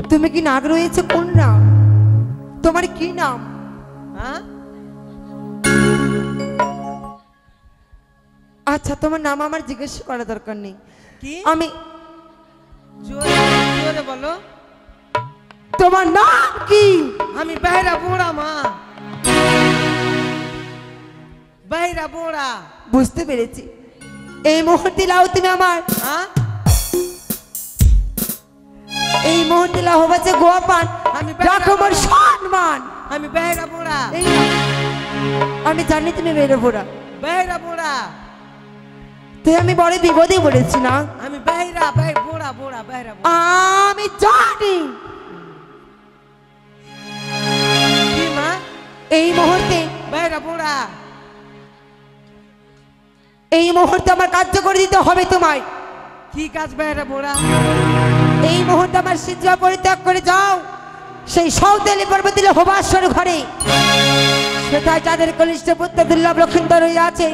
তুমি কি নাগ রয়েছে কোন নাম? তোমার কি নাম? হ্যাঁ আচ্ছা তোমার নাম আমার জিজ্ঞেস করা দরকার নেই। কি আমি জোরে জোরে বলো। তোমার নাম কি? আমি বেহরা বোড়া মা, বেহরা বোড়া। বুঝতে পেরেছি। এই মুহূর্তে লাও তুমি আমার, হ্যাঁ এই মুহূর্তে লাও বাজে গোপান। আমি রাখো মোর সম্মান। আমি বেহরা বোড়া, এই নাও। আমি জানি তুমি বেরো ভোরা, বেহরা বোড়া। তুই আমি বড় বিপদে পড়েছি না? আমি বেহরা বোড়া বোড়া বেহরা বোড়া। আমি জানি কি মা? এই মুহূর্তে, বেহরা বোড়া। এই মুহূর্তে আমার কার্য করে দিতে হবে তোমায়। কি কাজ বেহরা বোড়া? এই মুহূর্তে আমার সিদ্ধা পরিত্যাগ করে যাও সেই সৌতেলি পর্বতীর হোবাশ্বর ঘরে। সেটাই যাদের কনিষ্ঠ পুত্র দুর্লভ লক্ষিন্দর রয়ে আছে,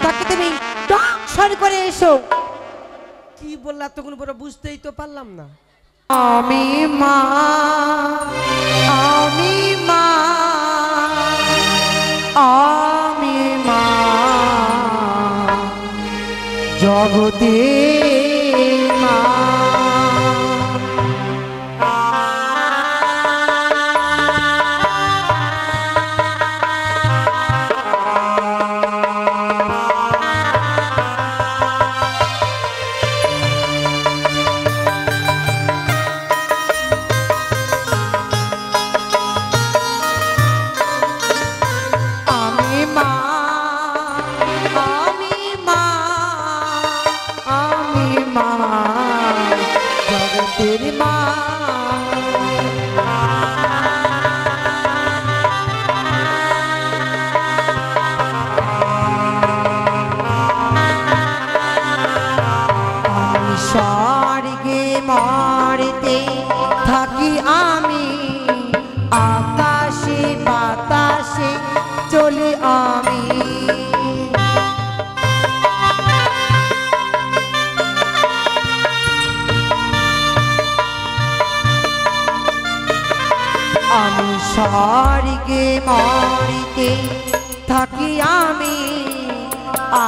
তাকে তুমি দংশন করে এসো। কি বললা তখন পুরো বুঝতেই তো পারলাম না। আমি মা, আমি মা, আমি মা, জগতে মা। স্বর্গে মরতে থাকি আমি, আকাশে বাতাসে চলি আমি। আমি স্বর্গে মরতে থাকি আমি,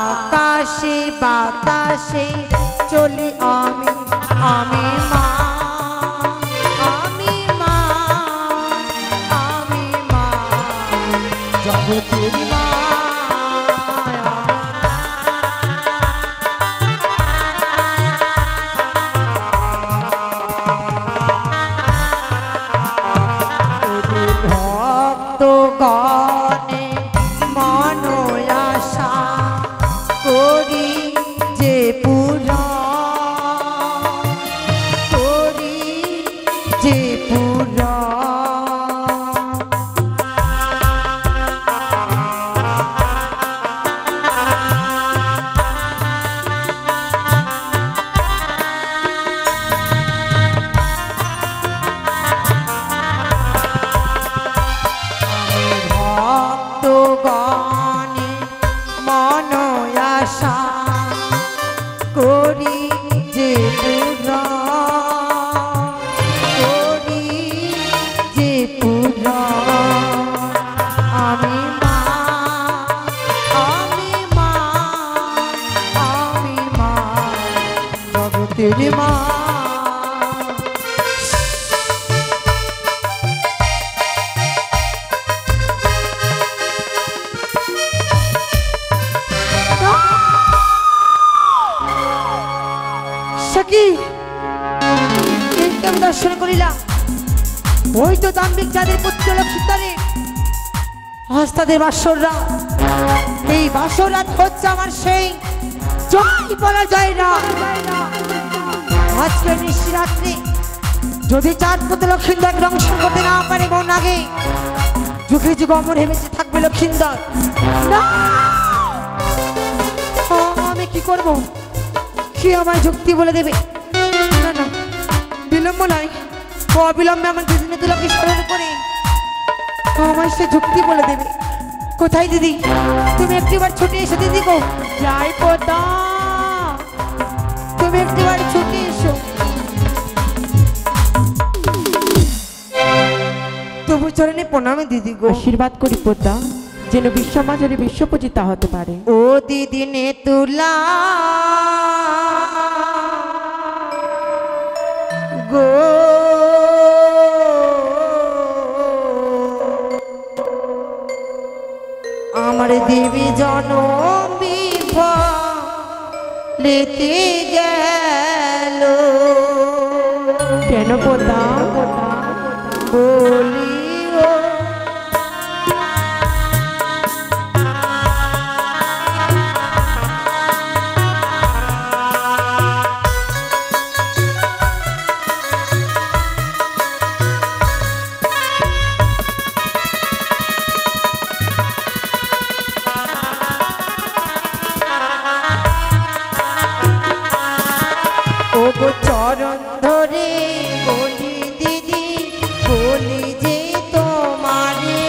আকাশে বাতাসে চলি আমি। আমি মা, আমি মা, আমি মা, জগতের মা। ভক্তগণে মনোয়াশা করি যে পূজা, করি যে পূজা। ভক্তগণে মনোয়াশা করি যে পূজা, করি যে পূজা। আমি মা, আমি মা, আমি মা, জগতের মা। দর্শন করিলাম ওই তো দাম্ভিক যাদের পুত্র লক্ষিন্দরের হস্তাদের বাসররা। এই বাসররাত হচ্ছে আমার সেই জয় বলা যায় না। আজকে নিশিরাত্রি যদি চাঁদ পুত্র লক্ষিন্দর দংশন করতে না পারে, মন আগে যুগে যুগে অমর হেমেছে থাকবে লক্ষিন্দর। না, আমি কি করব? কি আমায় যুক্তি বলে দেবে? না না, বিলম্ব নয়, অবিলম্বে আমার দিদি তুলাকে স্মরণ করে আমার সে যুক্তি বলে দেবে। কোথায় দিদি? তুমি একটিবার ছুটে এসো দিদি গো। যাই পোতা, তুমি একটিবার ছুটে এসো। চরণে প্রণামে দিদি গো। আশীর্বাদ করি পদ্মা যেন বিশ্বমাজরে বিশ্বপূজিতা হতে পারে। ও দিদি নে তুলা গো আমার দেবী জনম বিফলেতে গেল কেন পদ্মা বলিও ও গো চরণ ধরে বলি দিদি বলি যে তোমারে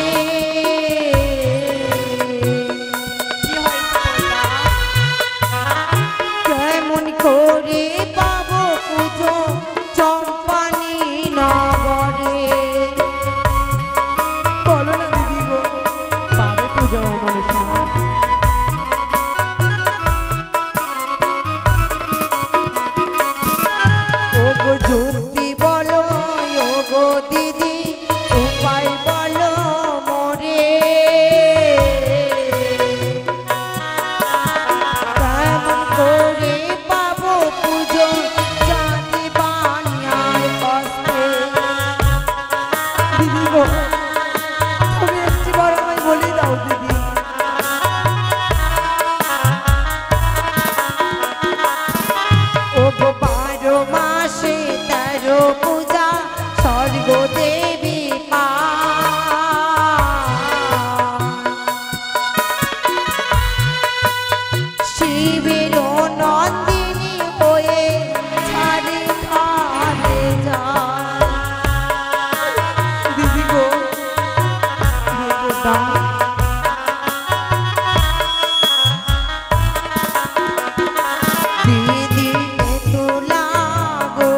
কেমন করে পাবো পুজো চম্পানি নগরে বলো না দিদি গো। পাবে পুজো মনসা। ও গো যুক্তি বলো ও গো দিদি উপায় বলো মোরে কেমন করে পাবো পুজো জাতি বানিয়ার কষ্টে দিদি গো তুমি একটি বার আমায় বলে দাও দিদি। ও গো 12 মাসে 13 পূজা স্বর্গ দেবী মা শিবের নন্দিনী হয়ে ছাড়ে খাবে যায় দিদি গো দিদি তোলা গো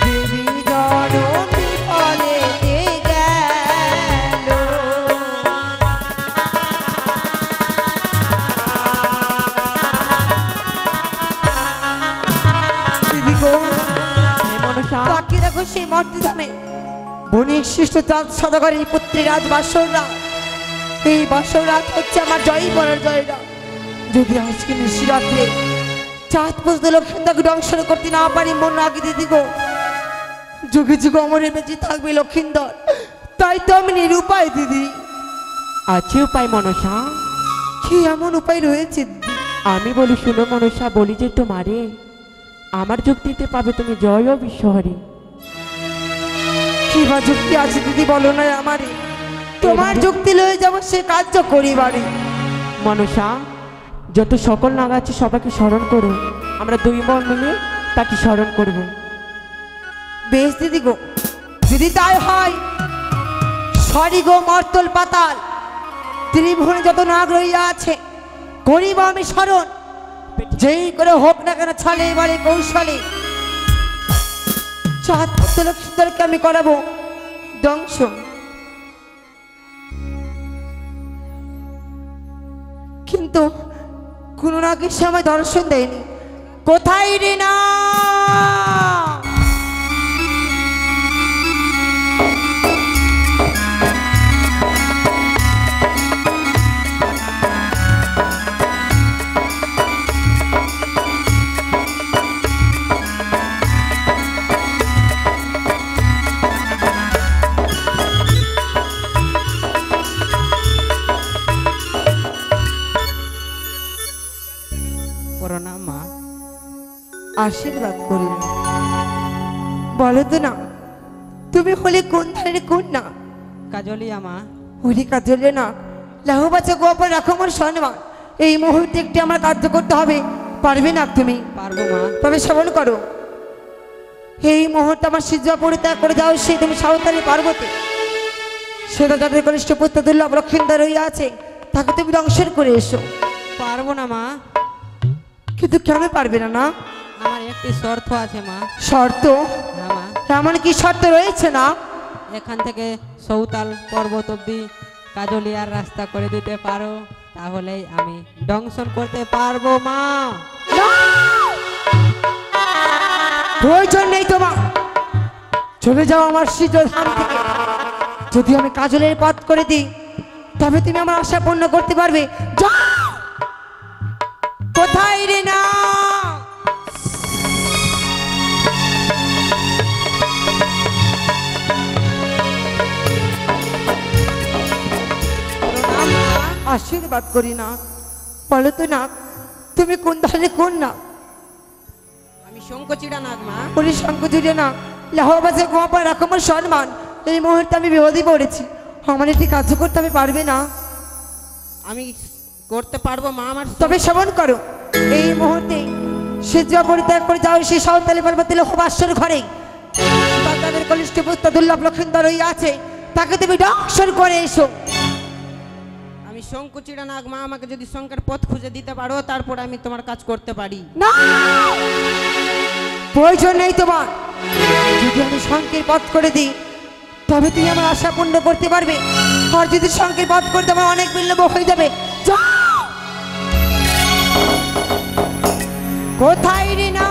দেবী জনম বিফলেতে গেল দিদি গো মনসা বাকি দেখো সেই মর্তিধামে বণিক শিষ্ট চাঁদ সদাগরের পুত্রী রাজ বাসররা এই বাসররাত হচ্ছে আমার জয়ী পরার জয়রা যদি আজকে নিশিরাত্রে চাঁদ পুজতে লক্ষ্মীদাকে দংশন করতে না পারি মন আগে দিদি গো যুগে যুগে অমরে বেঁচে থাকবে লক্ষিন্দর তাই তো আমি নিরুপায় দিদি। আছে উপায় মনসা। কি এমন উপায় রয়েছে দিদি? আমি বলি শুনো মনসা বলি যে তোমারে আমার যুক্তিতে পাবে তুমি জয় ও বিশ্বহরি। কি বা যুক্তি আছে দিদি বলো না আমারে তোমার যুক্তি লয়ে যাব সে কার্য করিবারে। মনসা যত সকল নাগ আছে সবাইকে স্মরণ করো, আমরা দুই মন মিলে তাকে স্মরণ করব। বেশ দিদি গো যদি তাই হয় সরি গো মর্তল পাতাল ত্রিভুবনে যত নাগ রইয়া আছে করিব আমি স্মরণ যেই করে হোক না কেন ছলে এবারে কৌশলে চাঁদ লক্ষ্মীদেরকে আমি করাবো ধ্বংস। কিন্তু কোনো নাগের সে আমায় দর্শন দেয়নি। কোথায় রে না প্রণাম মা। আশীর্বাদ করলেন বলো তো না তুমি হলে কোন ধারের কোন না? কাজলিয়া মা। হলি কাজলে না লাহু বাচ্চা গোপন রাখো আমার সম্মান এই মুহূর্তে একটি আমার কার্য করতে হবে পারবে না তুমি? পারবো মা। তবে শ্রবণ করো এই মুহূর্তে আমার সিজা পরিত্যাগ করে যাও সেই তুমি সাঁওতালি পার্বতী সেটা যাদের কনিষ্ঠ পুত্র দুর্লভ লক্ষিন্দর রইয়া আছে তাকে তুমি ধ্বংসের করে এসো। পারবো না মা। কিন্তু কেন পারবে না? না আমার একটি শর্ত আছে মা। শর্ত? হ্যাঁ মা। এমন কি শর্ত রয়েছে না? এখান থেকে সৌতাল পর্বত অব্দি কাজলিয়ার রাস্তা করে দিতে পারো, তাহলেই আমি দংশন করতে পারবো মা। না! প্রয়োজন নেই তোমার, চলে যাও আমার সিদ্ধধাম থেকে। যদি আমি কাজলের পথ করে দিই তবে তুমি আমার আশা পূর্ণ করতে পারবে। যাও! কোথায় রে না? আশীর্বাদ করি না, বলো তো না তুমি কোন ধরনের কোন না? আমি শঙ্কচিড়া নাগ মা। পুলিশ শঙ্কজুড়ে না লাহবাজে গোয়াপা রকমের সম্মান। এই মুহূর্তে আমি বিপদে পড়েছি, আমার একটি কাজ করতে আমি পারবে না? আমি করতে পারবো মা, আমার তবে শ্রবণ করো, এই মুহূর্তে সেজা পরিত্যাগ করে যাও সেই সাঁওতালি পর্বতে লোহবাসর ঘরে। তাদের কনিষ্ঠ পুত্র দুর্লভ লক্ষিন্দর রই আছে, তাকে তুমি দংশন করে এসো। আমি শঙ্কচিড়া নাগ মা, আমাকে যদি শঙ্কের পথ খুঁজে দিতে পারো তারপর আমি তোমার কাজ করতে পারি। না, প্রয়োজন নেই তোমার। যদি আমি শঙ্কের পথ করে দিই তবে তুমি আমার আশা পূর্ণ করতে পারবে, আর যদি শঙ্কের পথ করতে আমার অনেক বিলম্ব হয়ে যাবে। যাও! কোথায় রে না?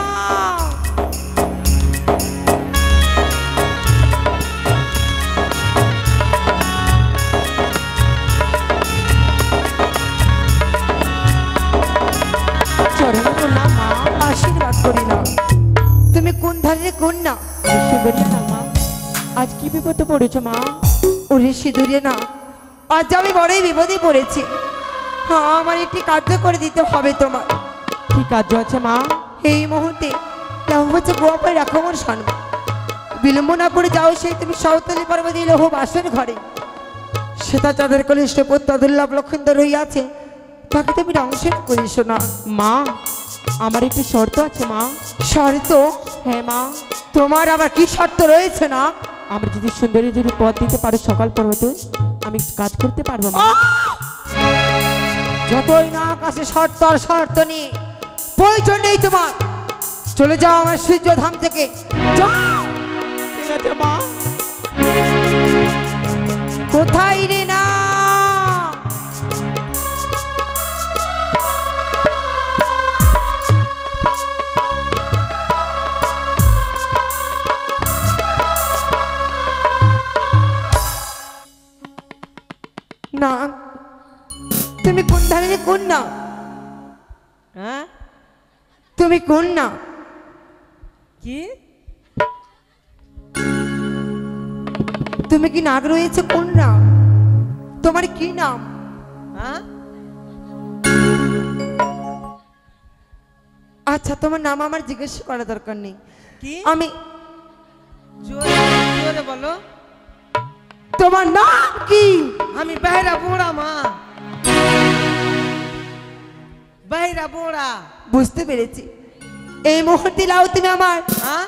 চরণ কন্যা মা, আশীর্বাদ করি না, তুমি কোন ধারে কন্যা? সুন্দরী না মা, আজ কি বিপদে পড়েছো মা? ওরে সিঁদুরে না, আজ আমি বড়ই বিপদে পড়েছি। হ্যাঁ, আমার একটি কার্য করে দিতে হবে তোমার। কি কার্য আছে মা? এই মুহূর্তে হচ্ছে গোয়াপাই রাখো আমার সম্মান। বিলম্ব না করে যাও সেই তুমি সাঁওতালি পর্বতে লোহ বাসের ঘরে। সেটা চাঁদের কনিষ্ঠ পুত্র দুর্লভ লক্ষিন্দর রইয়াছে, তাকে তুমি দংশন করিস না। মা, আমার একটি শর্ত আছে মা। শর্ত? হ্যাঁ মা, তোমার আবার কি শর্ত রয়েছে না? আমার যদি সুন্দরী যদি পথ দিতে পারো সকাল পর্বতে, আমি কাজ করতে পারবো মা। যতই না কাছে শর্ত আর শর্ত নিয়ে প্রয়োজন নেই তোমার, চলে যাও আমার সূর্যধাম থেকে। যাও! ঠিক আছে মা। কোথায় রে না? না, তুমি কোন ধারে কোন না? হ্যাঁ তুমি কোন না? কি? তুমি কি নাগ রয়েছে কোন না? তোমার কি নাম? হ্যাঁ আচ্ছা, তোমার নাম আমার জিজ্ঞেস করা দরকার নেই। কি? আমি জোরে জোরে বলো। তোমার নাম কি? আমি বেহরা বোড়া মা, বেহরা বোড়া। বুঝতে পেরেছি। এই মুহূর্তে লাও তুমি আমার, হ্যাঁ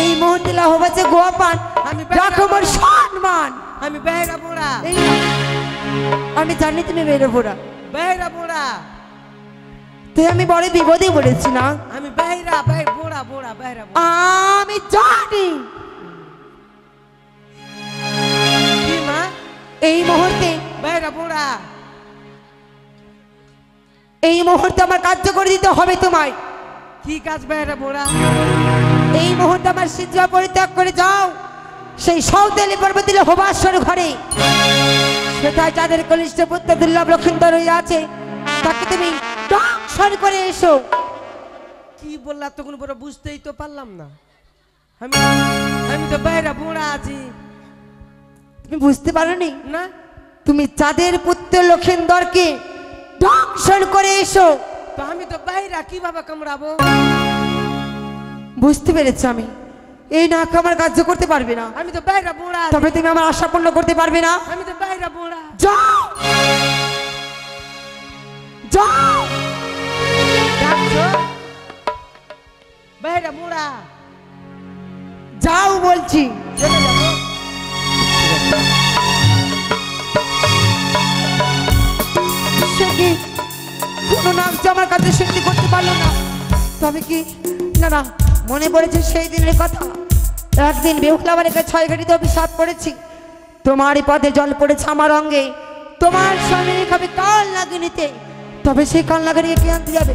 এই মুহূর্তে লাও বাজে গোয়াপান, আমি রাখো আমার সম্মান। আমি বেহরা বোড়া, এই আমি জানি তুমি বেরো ভোরা, বেহরা বোড়া। তো আমি বড় বিপদে পড়েছি না? আমি বেহরা বোড়া বোড়া বেহরা বোড়া। আমি জানি। কি মা? এই মুহূর্তে, বেহরা বোড়া। এই মুহূর্তে আমার কার্য করে দিতে হবে তোমায়। কি কাজ বেহরা বোড়া? এই মুহূর্তে আমার সিদ্ধা পরিত্যাগ করে যাও সেই সাঁওতালি পর্বতে লোহবাসর ঘরে। সেটাই যাদের কনিষ্ঠ পুত্র দুর্লভ লক্ষিন্দর আছে, তাকে তুমি দংশন করে এসো। কি বললা তখন পরে বুঝতেই তো পারলাম না। আমি আমি তো বাইরে বোড়া আছি তুমি বুঝতে পারোনি? না। তুমি চাঁদের পুত্র লক্ষিন্দরকে দংশন করে এসো। তো আমি তো বাইরে কিভাবে কামড়াবো? বুঝতে পেরেছি আমি, এই নাক আমার কার্য করতে পারবে না। আমি তো বাইরে বোড়া আছি। তবে তুমি আমার আশা পূর্ণ করতে পারবে না। আমি তো বাইরে বোড়া। যাও, যাও। ডাকছো? বাইরে বোড়া। যাও বলছি। চলে যাবো। সে কি কোনো নাম যে আমার কাছে সিদ্ধি করতে পারলো না? তবে কি? না না, মনে পড়েছে সেই দিনের কথা। একদিন বেহুলা বালিকা 6 ঘাটিতে অভিশাপ করেছি, তোমারই পথে জল পড়েছে আমার অঙ্গে, তোমার স্বামী খাবে কাল নাগিনীতে। তবে সেই কাল নাগিনীকে কে আনতে যাবে?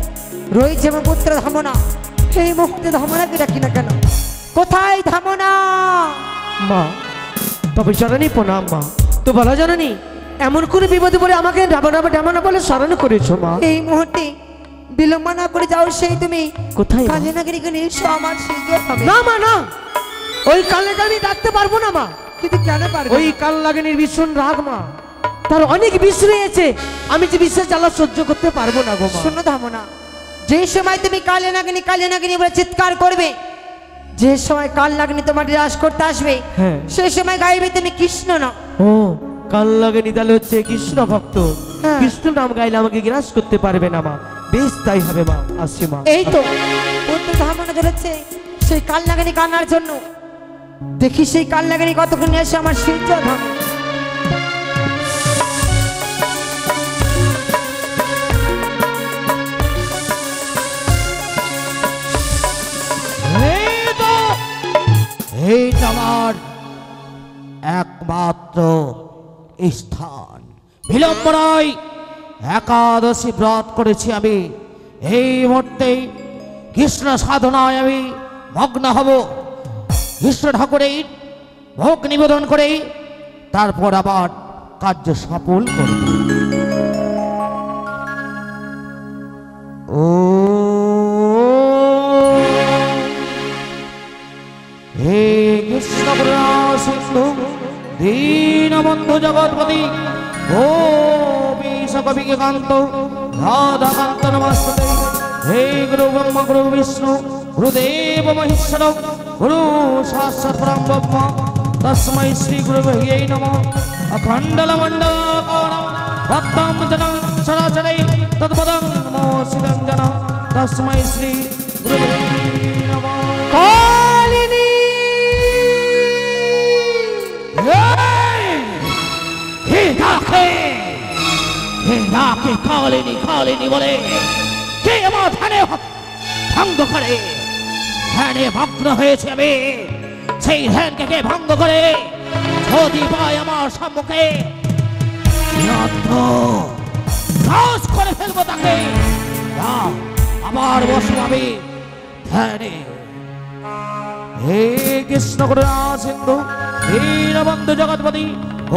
রয়েছে আমার পুত্র ধামনা। এই মুহূর্তে ধামনাকে ডাকি না কেন? কোথায় ধামনা? মা, তবে জননী প্রণাম মা। তো বলো জননী, এমন করে বিপদে পড়ে আমাকে ডামানা বলে স্মরণ করেছো মা। এই মুহূর্তে বিলম্ব না করে যাও, সেই তুমি কোথায় মা? কালী নাগিনীকে নিয়ে এসো আমার শিশুর ধামে। না মা না, ওই কালকে আমি ডাকতে পারবো না মা। কিন্তু কেন পারবে? ওই কাল লাগেনির ভীষণ রাগ মা, তার অনেক বিষ রয়েছে, আমি যে বিশ্বের জ্বালা সহ্য করতে পারবো না গো মা। শোনো ধামনা, যে সময় তুমি কালী নাগিনী বলে চিৎকার করবে, যে সময় কাল নাগিনী তোমার হ্রাস করতে আসবে, হ্যাঁ। সেই সময় গাইবে তুমি কৃষ্ণ না। ও কাল লাগেনি তাহলে হচ্ছে কৃষ্ণ ভক্ত, হ্যাঁ। কৃষ্ণ নাম গাইলে আমাকে গ্রাস করতে পারবে না মা। বেশ তাই হবে মা, আসছি মা। এই তো পুত্র ধামনা ধরেছে সেই কাল নাগিনী কান্নার জন্য। দেখি সেই কাল নাগিনী কতক্ষণ নিয়ে আসে আমার শিল্প ধাম। এইটা আমার একমাত্র স্থান। বিলম্ব নয়, একাদশী ব্রত করেছি আমি। এই মুহূর্তে কৃষ্ণ সাধনায় আমি মগ্ন হব। কৃষ্ণ ঠাকুরের ভোগ নিবেদন করে তারপর আবার কার্য সফল করব। ও হে কৃষ্ণ করুণা সিন্ধু দীনবন্ধু জগৎপতি ও বিশ্বকবিকে কান্ত রাধাকান্ত নমস্তে। হে গুরু ব্রহ্ম গুরু বিষ্ণু গুরুদেব মহেশ্বর গুরু সাক্ষাৎ পরম ব্রহ্ম তস্मै শ্রী গুরুভ্যে নমঃ। অখণ্ডলমণ্ডলাকারং ভক্तं জनं চরাচরে তৎপদং নমো শিবঞ্জন তস্मै শ্রী গুরুভ্যে নমঃ। কালিনী হে ডাকে কালিনী কালিনী বলে কে আমার ধ্যানে ভঙ্গ করে? ধ্যানে ভগ্ন হয়েছে আমি, সেই ধ্যানকে কে ভঙ্গ করে? যদি পায় আমার সম্মুখে নাশ করে ফেলবো তাকে। না, আবার বসবো আমি ধ্যানে। হে কৃষ্ণ করুণা সিন্ধু দীনবন্ধু জগৎপতি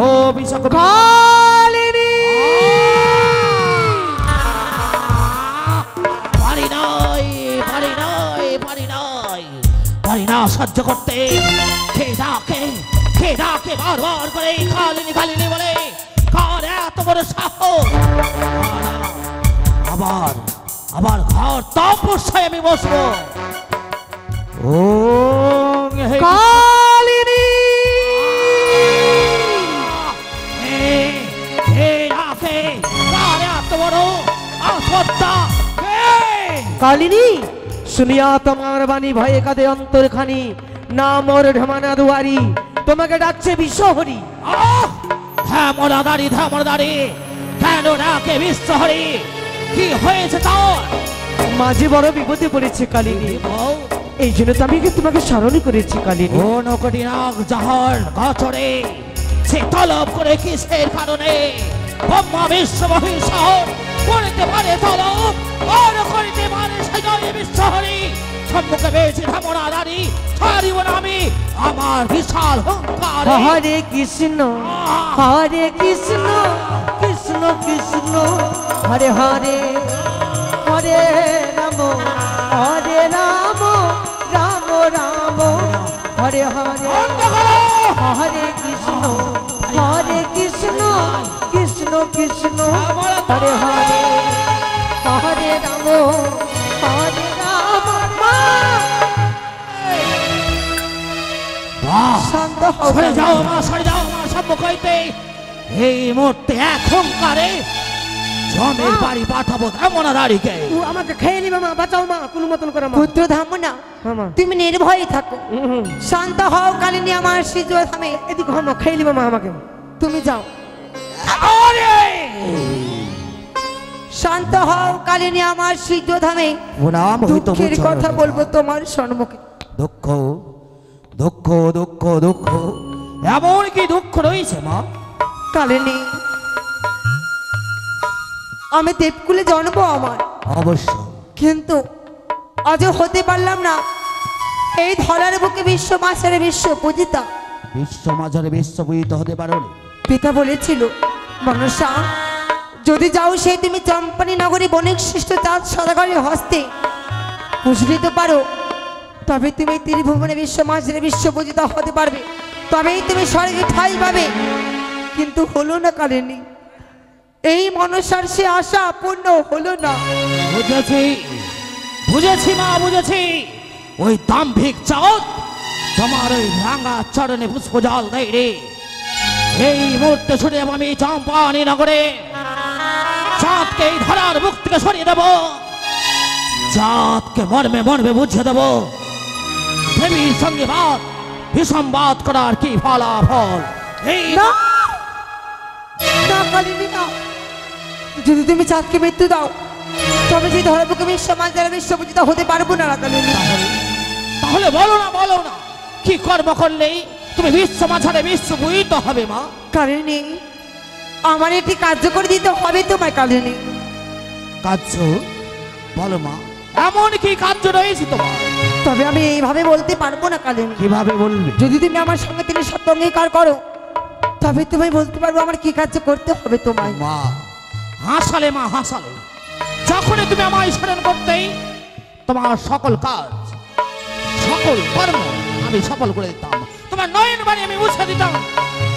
ও বিশ্বকবি কালিনী পারি নাই পারি নাই পারি নাই পারি না সহ্য করতে। কে ডাকে বারবার করে কালিনী কালিনী বলে? কার এত বড় সাহস? আবার আবার ঘর তপস্যায় আমি বসবো। ও হে কালিনী কালিনী শুনিয়া তোমার বাণী ভয়ে কাঁদে অন্তরখানি, না মোর ঢমানা দুয়ারি তোমাকে ডাকছে বিশ্বহরি। ধামরাদারি কেন ডাকে বিশ্বহরি? কি হয়েছে তোর? মাঝে বড় বিপদে পড়েছে কালিনী, এই জন্য তো আমি তোমাকে স্মরণ করেছি কালিনী। ও নকটি নাগ যাহার গছরে সে তলব করে কিসের কারণে? ব্রহ্মা বিশ্ব মহিষার করতে পারে তলব, আর করতে পারে সেজয় বিশ্বহরি। সম্মুখে পেয়েছি ধামরাদারি, ছাড়িব না আমি আমার বিশাল হুঙ্কার। হরে কৃষ্ণ হরে কৃষ্ণ কৃষ্ণ কৃষ্ণ হরে হরে হরে রাম রাম রাম হরে হরে হরে কৃষ্ণ কৃষ্ণ কৃষ্ণ হরে হরে হরে রাম শান্ত হও। সরে যাও মা, সরে যাও মা সম্মুখ হইতে। এই মুহূর্তে এক হুঙ্কারে জমের বাড়ি পাঠাবো ধামরাদারিকে। আমাকে খেয়ে নিবে মা, বাঁচাও মা, কোনো মতন করে মা। পুত্র ধামনা মামা তুমি নির্ভয়ে থাকো, শান্ত হও। কালিনী আমার শিশু ধামে, এদিকে মা খেয়ে নিবে মা আমাকে। তুমি যাও। শান্ত হও কালিনী আমার সিদ্ধধামে প্রণাম হইতো দুঃখের কথা বলবো তোমার সম্মুখে। দুঃখ দুঃখ দুঃখ দুঃখ এমন কি দুঃখ রয়েছে মা? কালিনী আমি দেবকুলে জন্ম আমার, অবশ্য কিন্তু আজও হতে পারলাম না এই ধরার বুকে বিশ্ব মাসের বিশ্ব পূজিতা। বিশ্ব মাঝারে বিশ্বপূজিত হতে পারো নি। পিতা বলেছিল মনসা যদি যাও সেই তুমি চম্পানী নগরী বণিক শ্রেষ্ঠ চাঁদ সদাগরের হস্তে পুজলিতে পারো, তবে তুমি ত্রিভুবনে বিশ্ব মাঝের বিশ্ব পূজিতা হতে পারবে, তবেই তুমি স্বর্গে ঠাঁই পাবে। কিন্তু হলো না কালিনী, এই মনসার সে আশা পূর্ণ হলো না। বুঝেছি বুঝেছি মা বুঝেছি। ওই দাম্ভিক চাঁদ তোমার ওই রাঙা চরণে পুষ্প জল দেয় রে। এই মুহূর্তে ছুটে যাবো আমি চম্পানী নগরে, চাঁদকে এই ধরার মুখ থেকে সরিয়ে দেবো, চাঁদকে মর্মে মর্মে বুঝিয়ে দেবো দেবীর সঙ্গে বাদ বিষমবাদ করার কি ফলাফল। এই না না কালিনী না, যদি তুমি চাঁদকে মৃত্যু দাও তবে যে ধরার বুকে বিশ্ব মাঝের বিশ্ব পূজিতা হতে পারবো না কালিনী। তাহলে বলো না কি কর্ম করলেই তুমি বিশ্ব মাঝারে বিশ্ব পূজিত হবে মা? কালিনী আমার এটি কার্যকর দিতে হবে তোমায় কালিনী। কার্য বলো মা, এমন কি কার্য রয়েছে তোমার? তবে আমি এইভাবে বলতে পারবো না কালিনী। কিভাবে বলবে? যদি তুমি আমার সঙ্গে তিনি সত্য অঙ্গীকার করো তবে তুমি বলতে পারবো আমার কি কার্য করতে হবে তোমায়। মা হাসালে মা হাসালে, যখনই তুমি আমায় স্মরণ করতেই তোমার সকল কাজ সকল কর্ম আমি সফল করে দিতাম, তোমার নয়ন বাণী আমি মুছে দিতাম,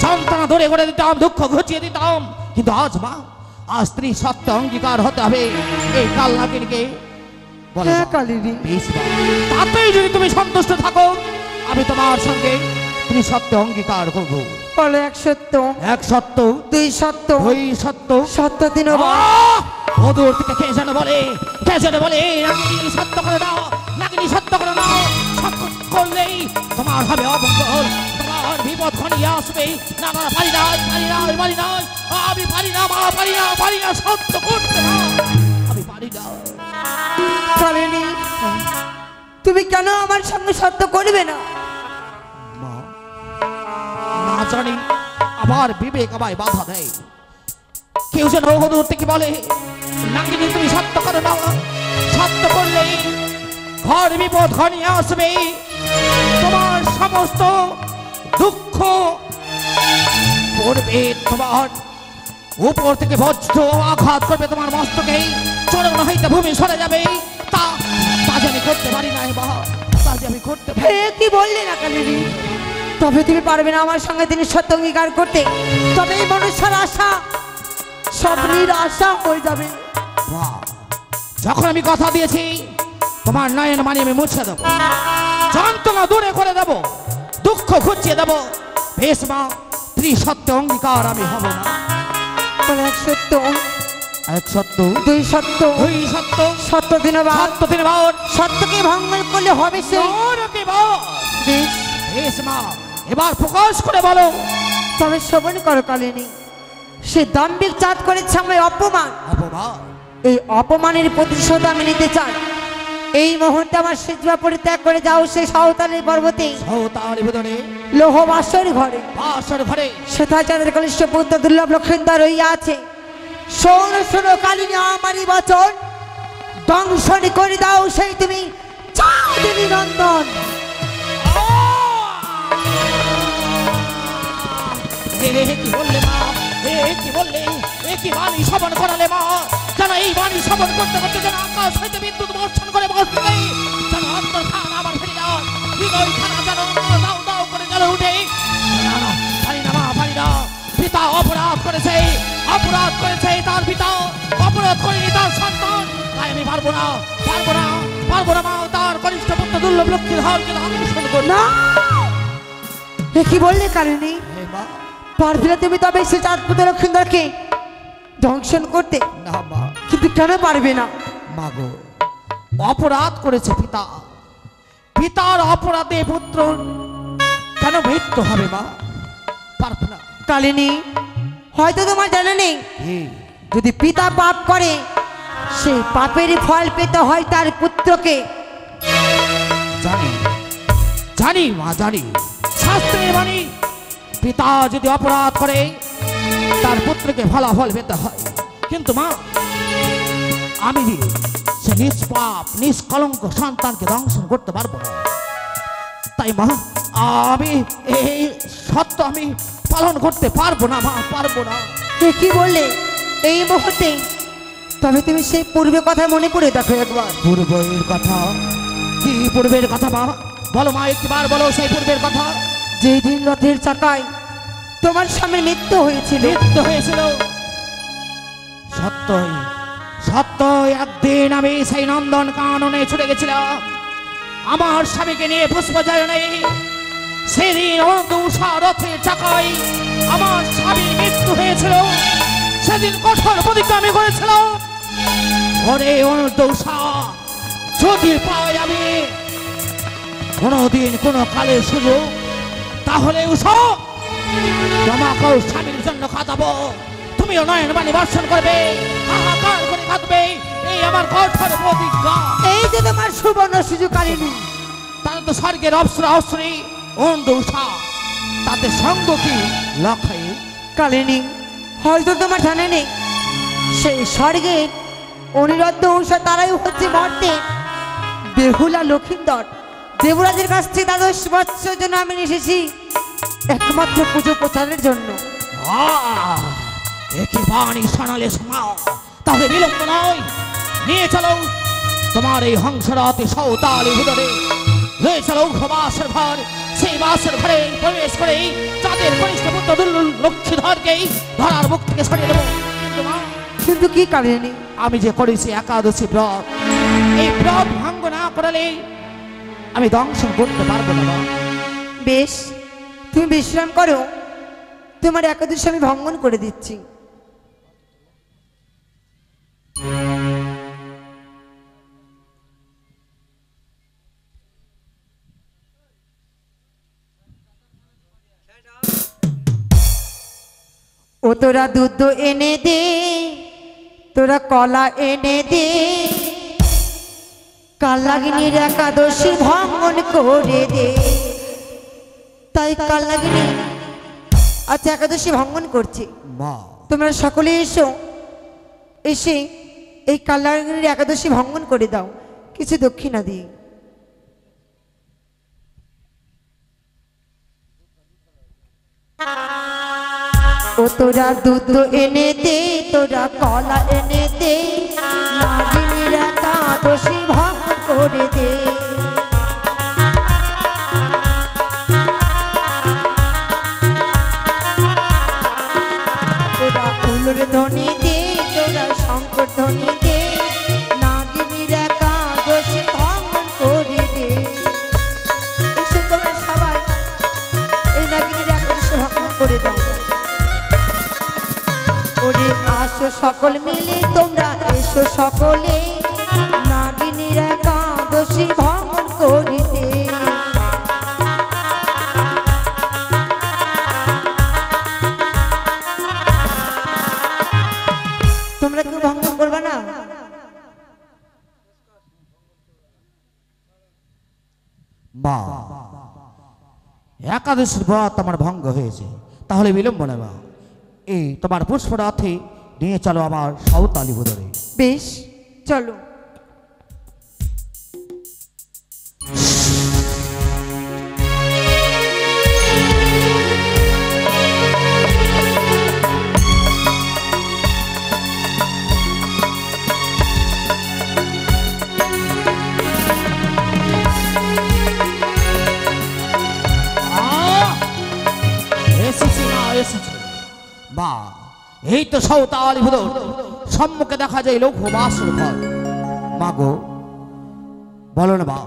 যন্ত্রণা দূরে করে দিতাম, দুঃখ ঘুচিয়ে দিতাম। কিন্তু আজ মা, আজ স্ত্রী সত্য অঙ্গীকার হতে হবে এই কাল নাগিনকে। বলো হ্যাঁ মা, কালিনী, বেশ মা, তাতেই যদি তুমি সন্তুষ্ট থাকো আমি তোমার সঙ্গে স্ত্রী সত্য অঙ্গীকার করবো। বলো এক সত্য, এক সত্য, দুই সত্য, দুই সত্য, সত্য তিন ওদূর থেকে কে যেন বলে নাগিনী সত্য করে দাও, নাগিনী সত্য করে দাও। সত্য করলেই তোমার হবে অমঙ্গল, তোমার বিপদ ঘনিয়ে আসবে। না না পারি না আমি পারি না মা, পারি না সত্য করতে না, আমি পারি না। কালিনী তুমি কেন আমার সঙ্গে সত্য করবে না? মা না জানি আমার বিবেক আমায় বাধা দেয়। কেউ যেন ওদূর থেকে বলে নাগিনী তুমি সত্য করো না, সত্য করলেই ঘর বিপদ ঘনিয়ে আসবে, তোমার সমস্ত দুঃখ পড়বে, তোমার উপর থেকে বজ্র আঘাত করবে তোমার মস্তকে, চরণ হইতে ভূমি সরে যাবে। তা আমি করতে পারি না বা তা আমি করতে পারি। হে কি বললে না কালিনী, তবে তুমি পারবে না আমার সঙ্গে তিনি সত্য অঙ্গীকার করতে, তবে এই মনুষ্যের আশা স্বপ্নের আশা হয়ে যাবে। বাহ, যখন আমি কথা দিয়েছি তোমার নয়ন মানি আমি মুছে দেবো, যন্ত্রণা দূরে করে দেবো, দুঃখ ঘুচিয়ে দেবো। বেশ মা, স্ত্রী সত্য অঙ্গীকার আমি হব না। বলো এক সত্য, এক সত্য, দুই সত্য, দুই সত্য, সত্য দিনবার, সত্য তিন বার, সত্যকে ভঙ্গল করলে হবে সে। নরকে বার। বেশ, বেশ মা, এবার প্রকাশ করে বলো। তবে শ্রবণ করো কালিনী, সে দাম্ভিক চাঁদ করেছে আমায় অপমান, অপমান, এই অপমানের প্রতিশোধ আমি নিতে চাই। এই মুহূর্তে আমার সিজবা পরিত্যাগ করে যাও সে সাঁওতালি পর্বতে সৌতালি বেদনে লোহ বাসর ঘরে, বাসর ঘরে সেথায় চাঁদের কনিষ্ঠ পুত্র দুর্লভ লক্ষিন্দর রইয়া আছে। শোনো শোনো কালিনী আমারই বচন, দংশন করে দাও সেই তুমি চাঁদিনী নন্দন। কি বললে মা, কি বললে, কি বাণী শ্রবণ করালে মা, যেন এই বাণী শ্রবণ করতে করতে যেন আকাশ হইতে বিদ্যুৎ বর্ষণ করে বসতে, যেন অন্তর খান আমার ফিরে যায়, হৃদয় খানা যেন দাও দাও করে জ্বলে উঠে। পারি না মা, পারি না। পিতা অপরাধ করেছে তার পিতা, অপরাধ করেনি তার সন্তান, তাই আমি পারবো না মা, তার কনিষ্ঠ পুত্র দুর্লভ লক্ষ্মীর হারকে দংশন করব না, এ কি বললে কালিনী? হে মা, পারবে না তুমি তবে সে চাঁদ পুত্র লক্ষিন্দরকে দংশন করতে? না মা, কিন্তু কেন পারবে না? মাগো, অপরাধ করেছে পিতা, পিতার অপরাধে পুত্র কেন মৃত্যু হবে মা? পারব না। কালিনী হয়তো তোমার জানা নেই, যদি পিতা পাপ করে সেই পাপের ফল পেতে হয় তার পুত্রকে। জানি জানি মা জানি, শাস্ত্রে মানি পিতা যদি অপরাধ করে তার পুত্রকে ফলাফল পেতে হয়, কিন্তু মা আমি সে নিষ্পাপ নিষ্কলঙ্ক সন্তানকে দংশন করতে পারবো না। তাই মা আমি এই সত্য আমি পালন করতে পারবো না মা, পারবো না। কে কি বললে এই মুহূর্তে? তবে তুমি সেই পূর্বে কথা মনে করে দেখো একবার। পূর্বের কথা? কি পূর্বের কথা মা? বলো মা, একবার বলো সেই পূর্বের কথা। যেই দিন রথের চাকায় তোমার স্বামীর মৃত্যু হয়েছিল। মৃত্যু হয়েছিল সত্যই সত্যই। একদিন আমি সেই নন্দন কাননে ছুটে গেছিলাম আমার স্বামীকে নিয়ে পুষ্পজয়নে। সেদিন অনন্তউষা রথের চাকায় আমার স্বামীর মৃত্যু হয়েছিল। সেদিন কঠোর প্রতিজ্ঞা আমি করেছিলাম, ওরে অনন্তউষা, যদি পাই আমি কোনোদিন কোনো কালের সুযোগ, তাহলে উষা তোমাকেও স্বামীর জন্য কাঁদাবো, তুমিও নয়ন বাণী বর্ষণ করবে, হাহাকার করে কাঁদবে, এই আমার কঠোর প্রতিজ্ঞা। এই যে তোমার সুবর্ণ সুযোগ কালিনী, তারা তো স্বর্গের অপ্সরা অশ্রী অনন্তউষা, তাতে সঙ্গ কি লক্ষ্যে? কালিনী হয়তো তোমার জানা নেই, সেই স্বর্গে অনিরুদ্ধ উষা তারাই হচ্ছে মর্তে বেহুলা লক্ষিন্দর দেবরাজের কাছ থেকে 12 বৎসর জন্য আমি এসেছি একমাত্র পুজো প্রচারের জন্য। একই বাণী শোনালে শোনাও, তাহলে বিলম্ব নয়, নিয়ে চলো তোমার এই হংসরাতে সৌতালি ভুতরে, নিয়ে চলো বাসের ঘর। সেই বাসের ঘরে প্রবেশ করে যাদের কনিষ্ঠ পুত্র লক্ষ্মীধরকেই ধরার মুখ থেকে সরিয়ে দেবো। কিন্তু কি কালিনী, আমি যে করেছি একাদশী ব্রত, এই ব্রত ভঙ্গ না করলে আমি দংশন করতে পারবো না। বেশ, তুমি বিশ্রাম করো, তোমার একাদশী আমি ভঙ্গন করে দিচ্ছি। ও তোরা দুধ এনে দে, তোরা কলা এনে দে, কালাগিনীর একাদশী ভঙ্গন করে দে। তাই কালাগিনী আচ্ছা একাদশী ভঙ্গন করছি, মা তোমরা সকলে এসো, এসে এই কালাগিনীর একাদশী ভঙ্গন করে দাও কিছু দক্ষিণা দিয়ে। ও তোরা দুধ এনে দে, তোরা কলা এনে দে, নাগিনীর একাদশী ভঙ্গন করে দে। তোরা ফুলের ধ্বনি দে, তোরা শঙ্কর ধ্বনি দে, নাগিনীর একাদশী ভঙ্গন করে দে। এসো তোমরা সবাই এই নাগিনীর একাদশী ভঙ্গন করে দাও। ওরে আসো সকল মিলে, তোমরা এসো সকলে, নাগিনীর একাদশী ভঙ্গন করে দে। তোমরা কেউ ভঙ্গন করবে না? মা একাদশীর ব্রত আমার ভঙ্গ হয়েছে, তাহলে বিলম্ব না মা, এই তোমার পুষ্পরথে নিয়ে চলো আমার সৌতালি ভুতরে। বেশ চলো। এসেছি মা, এসেছি মা, এই তো সৌতালি ভুতর, সম্মুখে দেখা যায় লৌহ বাসর ঘর। মা গো বলো না মা,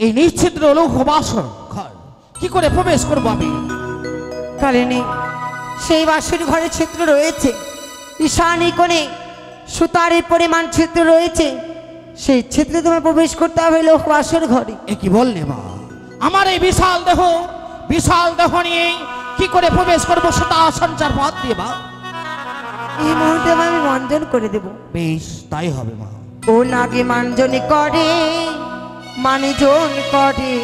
এই নিশ্চিদ্র লৌহ বাসর ঘর কি করে প্রবেশ করবো আমি? কালিনী সেই বাসর ঘরে ছিদ্র রয়েছে, ঈশানী কোণে সুতারের পরিমাণ ছিদ্র রয়েছে, সেই ছিদ্রে তোমার প্রবেশ করতে হবে লোক বাসর ঘরে। এ কি বললে মা? আমার এই বিশাল দেহ নিয়ে কি করে প্রবেশ করবো সুতা সঞ্চার পথ দিয়ে মা? এই মুহূর্তে আমি মঞ্জন করে দেব। বেশ তাই হবে মা। ও নাগে মানজনি করে মানিজন করে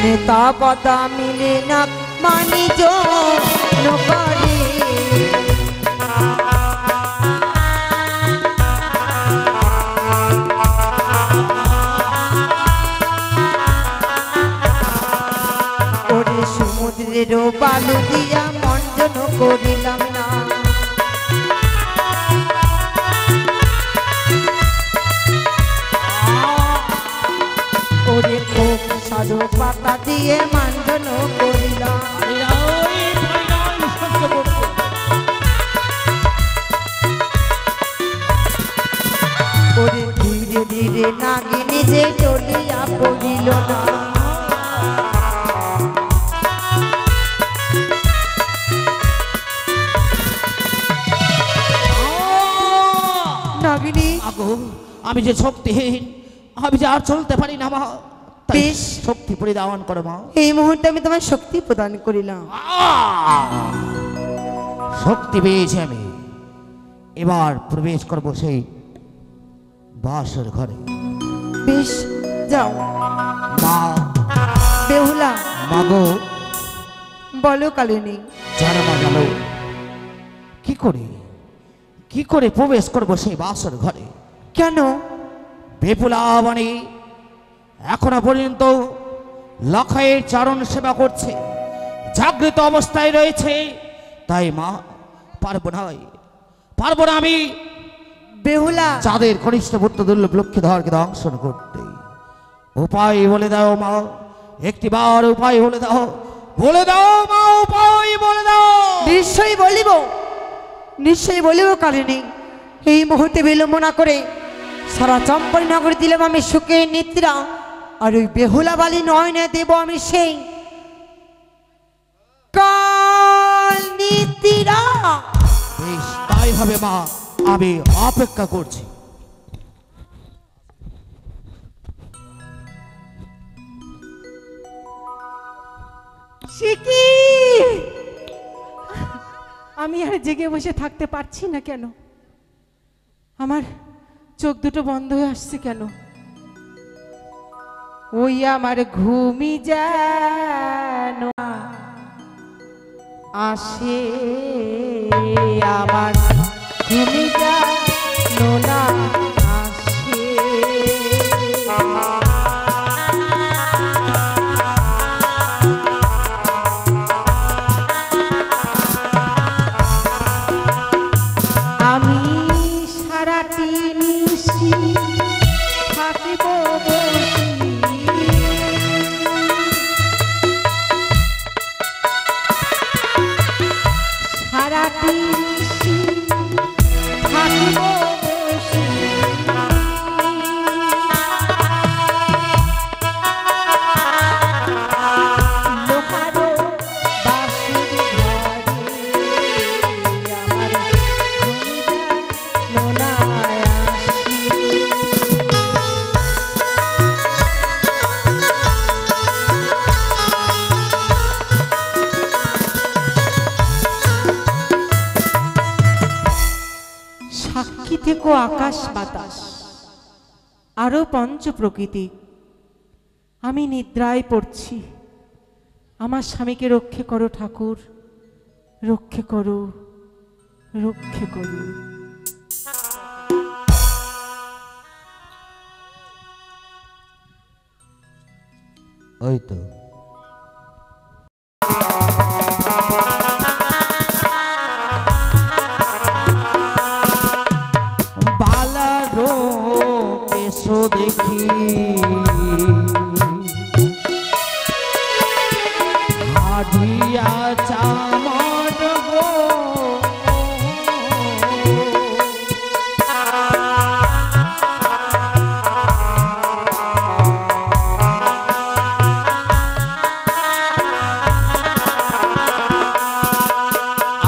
নেতা পদা মিলে না মানিজন করে। ওরে সমুদ্রের বালু দিয়া মঞ্জন করিলাম না, ওরে খুব সাধু পাতা দিয়ে মঞ্জন করিলাম। ওরে ধীরে ধীরে নাগিনী যে চলিয়া পড়িল না, নাগিনী আগো আমি যে শক্তিহীন, আমি যে আর চলতে পারি না মা, তাই বেশ। শক্তি পরিদান করো মা। এই মুহূর্তে আমি তোমার শক্তি প্রদান করিলাম। শক্তি পেয়েছি আমি, এবার প্রবেশ করব সেই বাসর ঘরে। বেশ যাও। মা বেহুলা মাগো বলো কালিনী। জানা মা গেল কি করে প্রবেশ করব সেই বাসর ঘরে? কেন? বেপুলাবাণী এখনো পর্যন্ত লক্ষের চারণ সেবা করছে, জাগ্রত অবস্থায় রয়েছে, তাই মা পারবো না আমি বেহুলা চাঁদের কনিষ্ঠ পুত্র দুর্লভ লক্ষ্মীধরকে দংশন করতে। উপায় বলে দাও মা, একটিবার উপায় বলে দাও মা, উপায় বলে দাও। নিশ্চয়ই বলিব কালিনী। এই মুহূর্তে বিলম্ব না করে সারা চম্পল নগরী দিলাম আমি সুখের নিদ্রা, আর ওই বেহুলা বালি নয়নে দেব আমি সেই কাল নিদ্রা। বেশ তাই হবে মা, আমি অপেক্ষা করছি। শিকি, আমি আর জেগে বসে থাকতে পারছি না কেন? আমার চোখ দুটো বন্ধ হয়ে আসছে কেন? ওই আমার ঘুমি যেন আসে, আমার ঘুমি যেন না আসে। আমি সারাটি নিশি থাকিব বসি, সারাটি নিশি থাকিব বসি। লোহারো বাসুর ঘরে আমার নোনায় আসি। সাক্ষী থেকো আকাশ বাতাস আরো পঞ্চ প্রকৃতি। আমি নিদ্রায় পড়ছি, আমার স্বামীকে রক্ষে করো ঠাকুর, রক্ষে করো, রক্ষে করো। ওই তো বালারো এসো দেখি, হাডিয়া চামার গো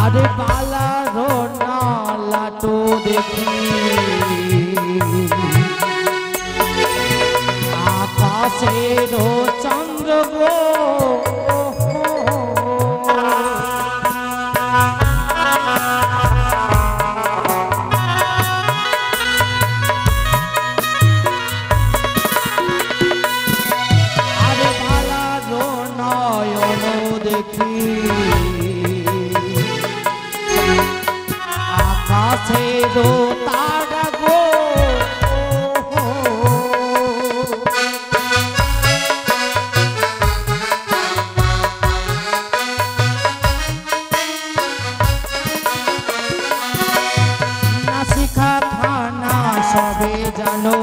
আরে বালারো নালাটো দেখি, আকাশের চন্দ্র গো জানো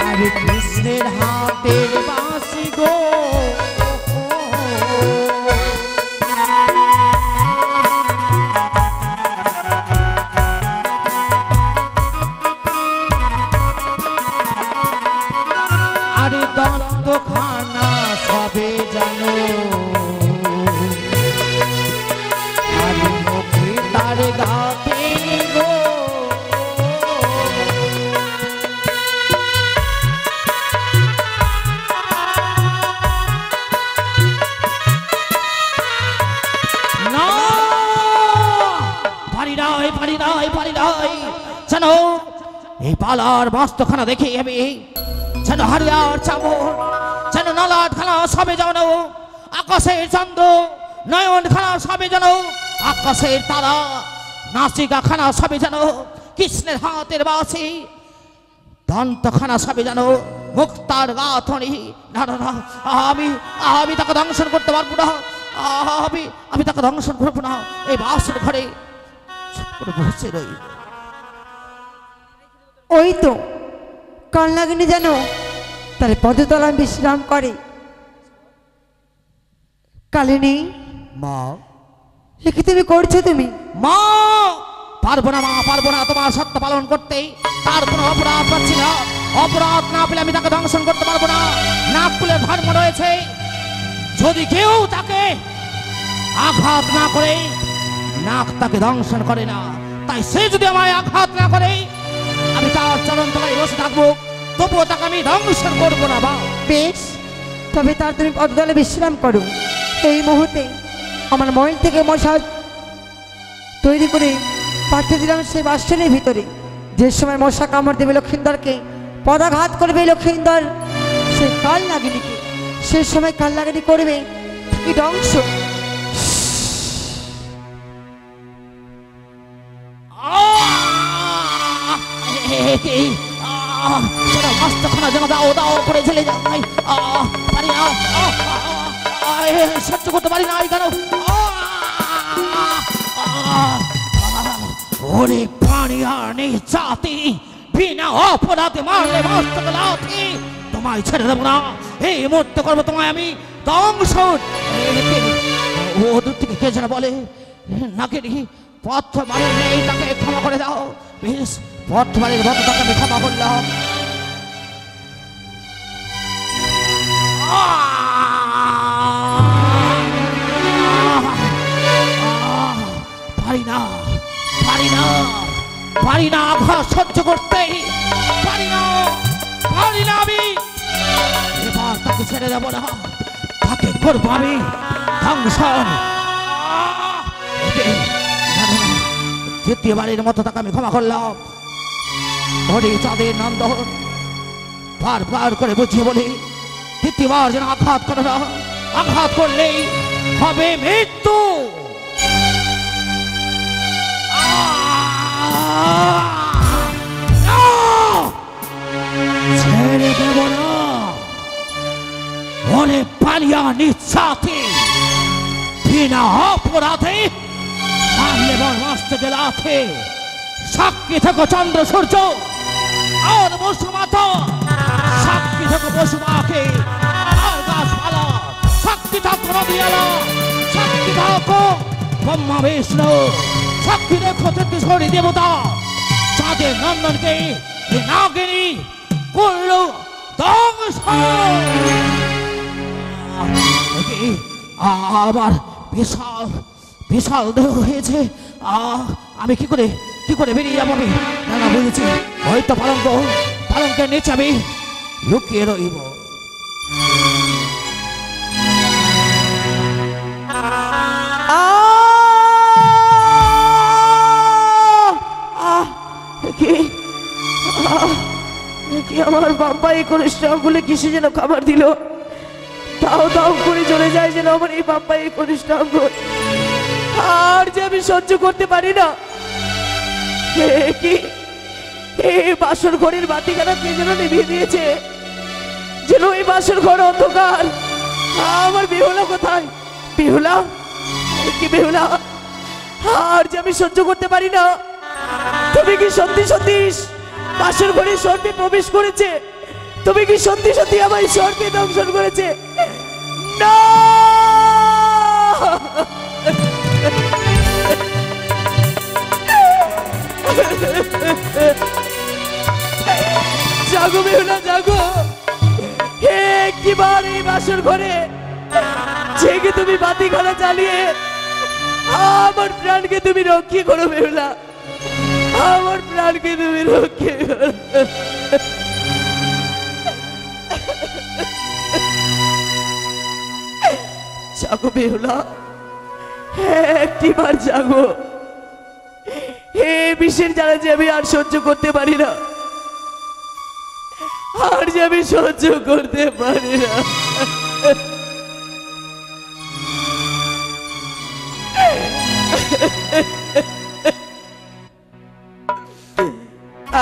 আর কৃষ্ণের হাতের বাঁশি গো আর দন্তখানা সবে জানো আর মুখে তার গাতে গো না পারি নাই জানো এই পালার মস্তখানা দেখে আমি যেন হারিয়ার চামর যেন নলাট খানা সবে জানো আকাশের চন্দ্র নয়ন খানা সবে জানো আকাশের তারা নাসিকা খানা সবে জানো কৃষ্ণের হাতের বাঁশি দন্তখানা সবে জানো মুক্তার গাথনি না না না আমি তাকে দংশন করতে পারবো না আমি তাকে দংশন করবো না এই বাসের ঘরে চুপ করে বসে রই ওই তো কাল লাগেনি জানো তার পদতলায় বিশ্রাম করে কালিনী মা কি তুমি করছো তুমি মা পারবো না তোমার সত্য পালন করতে তার কোনো অপরাধ পাচ্ছি না অপরাধ না পেলে আমি তাকে দংশন করতে পারবো না নাক পুলে ধর্ম রয়েছে যদি কেউ তাকে আঘাত না করে নাক তাকে দংশন করে না তাই সে যদি আমায় আঘাত না করে আমি তার চরণ তলায় বসে থাকবো তবুও তাকে আমি দংশন করবো না বা বেশ তবে তার তুমি পদতলে বিশ্রাম করো এই মুহূর্তে আমার মহিল থেকে মশা তৈরি করে পাঠিয়ে দিলাম সেই বাসনের ভিতরে যে সময় মশা কামড় দেবে লক্ষিন্দরকে পদাঘাত করবে লক্ষিন্দর সে কাল লাগেনিকে সে সময় কাল লাগেনি করবে কি ধ্বংস মস্তখানা যেন দাও করে চলে যায় পারি না সহ্য করতে পারি না কেন ওরে প্রাণী জাতি বিনা অপরাধে মারলে মস্তক লাথি তোমায় ছেড়ে দেবো না এই মুহূর্তে করবো তোমায় আমি দংশন ও দূর থেকে কে যেন বলে নাকি পথ বাড়ির নেই তাকে ক্ষমা করে দাও বেশ পথ বাড়ির মতো তাকে আমি ক্ষমা করলাম পারি না আঘাত সহ্য করতে পারি না আমি এবার তাকে ছেড়ে দেবো না তাকে করবো আমি ধ্বংসন দ্বিতীয়বারের মতো তাকে আমি ক্ষমা করলাম হরি চাঁদের নন্দন বার করে বুঝিয়ে বলি দ্বিতীয়বার যেন আঘাত করে না আঘাত করলেই হবে মৃত্যু ছেড়ে দেব না ওরে পালিয়া নিঃসাথে বিনা অপরাধে মারলে বরমাস্ত জেলাতে সাক্ষী থাকো চন্দ্র সূর্য আর বসুমাতা সাক্ষী থাকো বসুমাকে আর গাছপালা সাক্ষী থাকো নদীয়ালা সাক্ষী থাকো ব্রহ্মা বিষ্ণু সাক্ষী রেখো তেত্রিশটি দেবতা চাঁদের নন্দনকে নাগিনী করল আবার বিশাল বিশাল দেহ হয়েছে আমি কি করে বেরিয়ে যাবো আমি না বুঝেছি হয়তো পালঙ্কের নিচে আমি লুকিয়ে রইব কি আমার বাবা এই কনিষ্ঠা বলে কিসে যেন খাবার দিল দাও করে চলে যায় যেন আমার এই বাবা এই কনিষ্ঠা আর যে আমি সহ্য করতে পারি না কি এই বাসর ঘরের বাতিখানা কে যেন নিভিয়ে দিয়েছে যেন এই বাসর ঘর অন্ধকার আমার বেহুলা কোথায় বেহুলা কি বেহুলা আর যে আমি সহ্য করতে পারি না তুমি কি সত্যি সত্যি বাসর ঘরে সর্পে প্রবেশ করেছে? তুমি কি সত্যি সত্যি আমার সর্পে দংশন করেছে? না, জাগো বেহুলা জাগো, হে একবার এই বাসর ঘরে জেগে তুমি বাতিখানা চালিয়ে আমার প্রাণকে তুমি রক্ষা করো বেহুলা, আমার প্রাণকে তুমি রক্ষা করো। জাগো বেহুলা, একটিবার জাগো, হে বিষের জ্বালা যে আমি আর সহ্য করতে পারি না, আর যে আমি সহ্য করতে পারি না।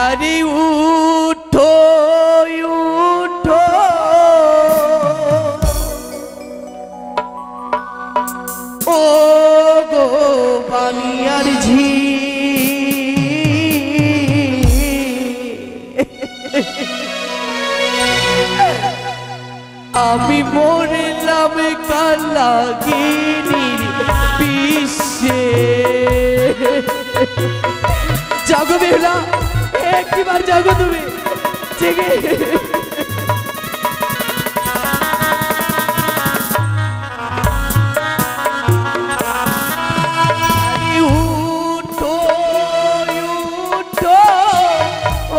আরে উঠো উঠো, ও গো বানিয়ার ঝি, আমি মরলাম কাল লাগিনির বিশ্বে। জাগো বেহুলা, একবার জাগো তুমি জেগে। উঠো উঠো,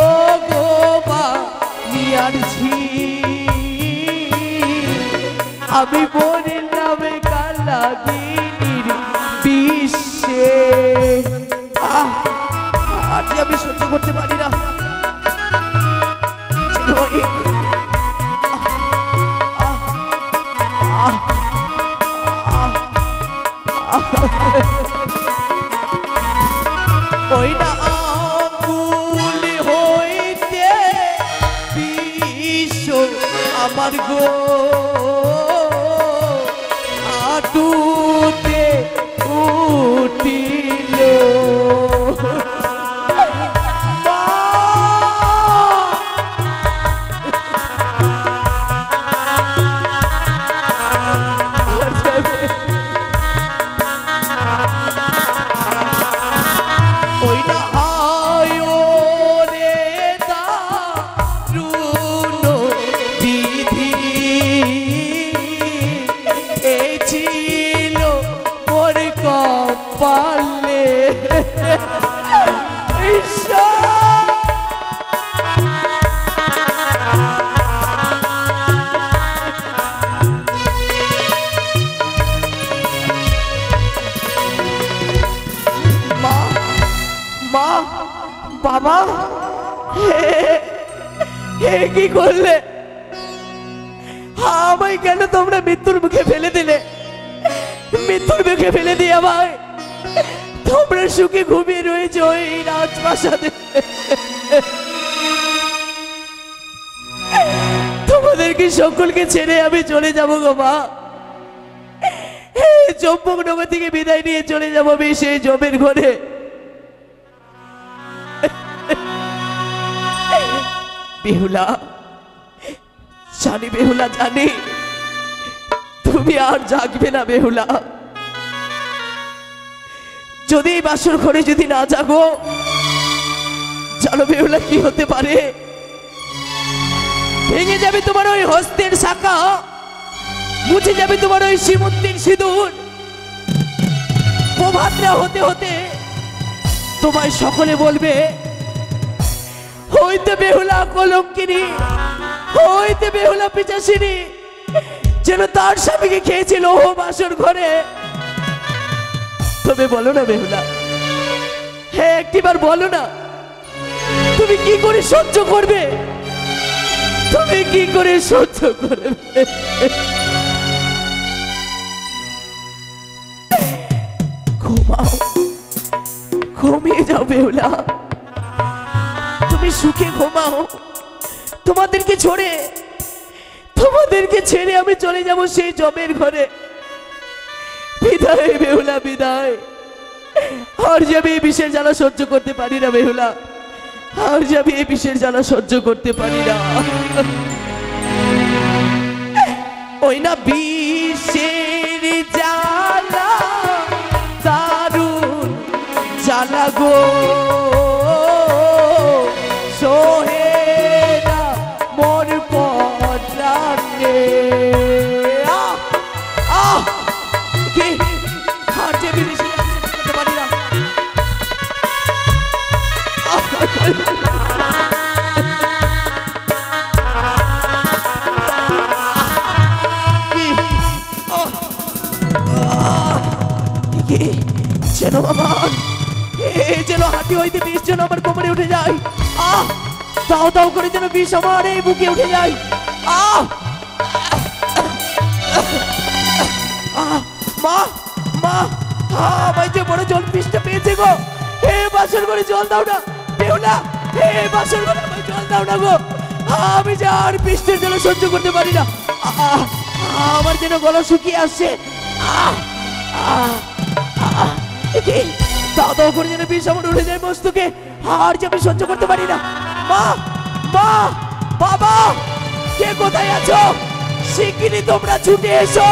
ও গো বানিয়ার ঝি, আমি মরলাম কাল লাগিনির বিশ্বে। আজ আমি সহ্য করতে পারি না। ওই না আকুল হইতে বিশ্ব আমার গো, আটুতে উঠিল। বাবা, হে কি করলে? আমায় কেন তোমরা মৃত্যুর মুখে ফেলে দিলে? মৃত্যুর মুখে ফেলে দিয়ে আমায় তোমরা সুখে ঘুমিয়ে রয়েছে ওই রাজপ্রাসাদে। তোমাদেরকে সকলকে ছেড়ে আমি চলে যাবো গো মা, চম্পকনগর থেকে বিদায় নিয়ে চলে যাবো আমি সেই জমের ঘরে। বেহুলা জানি, বেহুলা জানি তুমি আর জাগবে না বেহুলা। যদি এই বাসর ঘরে যদি না জাগো, জানো বেহুলা কি হতে পারে? ভেঙে যাবে তোমার ওই হস্তের শাখা, মুছে যাবে তোমার ওই শ্রীমন্তীর সিঁদুর। প্রভাত না হতে হতে তোমায় সকলে বলবে হইতে বেহুলা কলঙ্কিনী, হইতে বেহুলা পিচাসিনী, যেন তার স্বামীকে খেয়েছিল ও বাসর ঘরে। তবে বলো না বেহুলা, হ্যাঁ একটিবার বলো না, তুমি কি করে সহ্য করবে? তুমি কি করে সহ্য করবে? ঘুমাও, ঘুমিয়ে যাও বেহুলা, তুমি সুখে ঘুমাও। তোমাদেরকে ছেড়ে আমি চলে যাব সেই জমের ঘরে। বিদায় বেহুলা, বিদায়। আর যে আমি এই বিষের জ্বালা সহ্য করতে পারি না বেহুলা, আর যে আমি এই বিষের জ্বালা সহ্য করতে পারি না। ওই না বিষের জ্বালা দারুণ জ্বালা গো, সোহে না মোর পরাণে। কি আর যে আমি বিষের জ্বালা সহ্য করতে পারি না। যেন আমার যেন হাতি হইতে বিষ যেন আমার কোমরে উঠে যায়। দাও দাও করে যেন বিষ আমার এই বুকে উঠে যায়। মা মা আমায় যে বড় জল বিষটা পেয়েছে গো, হে বাসর করে জল দাও না বেহুলা, হে বাসর করে আমায় জল দাও না গো, আমি যে আর বৃষ্টির জল সহ্য করতে পারি না। আমার যেন গলা শুকিয়ে আসছে। দাও দাও করে যেন বিষ আমার উঠে যায় মস্তকে, আর যে আমি সহ্য করতে পারি না। মা মা বাবা কে কোথায় আছো, শিগগিরই তোমরা ছুটে এসো।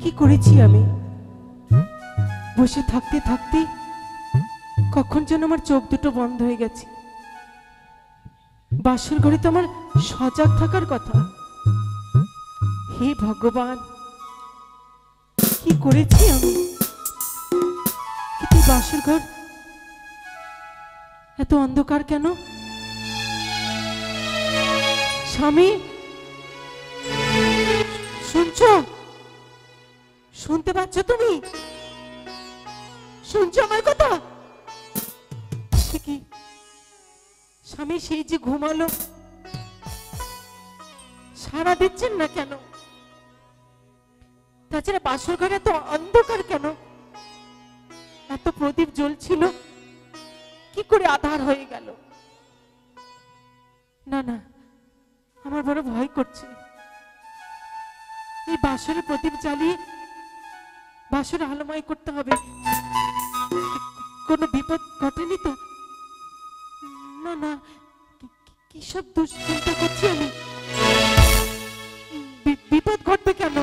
কি করেছি আমি? বসে থাকতে থাকতে কখন যেন আমার চোখ দুটো বন্ধ হয়ে গেছে। বাসর ঘরে তো আমার সজাগ থাকার কথা। হে ভগবান, কি করেছি আমি? কিন্তু বাসর ঘর এত অন্ধকার কেন? স্বামী, শুনছো? শুনতে পাচ্ছ তুমি? শুনছো আমার কথা? সে কি স্বামী, সেই যে ঘুমালো, সাড়া দিচ্ছেন না কেন? তাছাড়া বাসর ঘরে এত অন্ধকার কেন? এত প্রদীপ জ্বলছিল, কি করে আধার হয়ে গেল? না না, আমার বড় ভয় করছে। এই বাসরে প্রদীপ জ্বালিয়ে বাসর আলোময় করতে হবে। কোনো বিপদ ঘটেনি তো? না না, কি সব দুশ্চিন্তা করছি আমি? বিপদ ঘটবে কেন?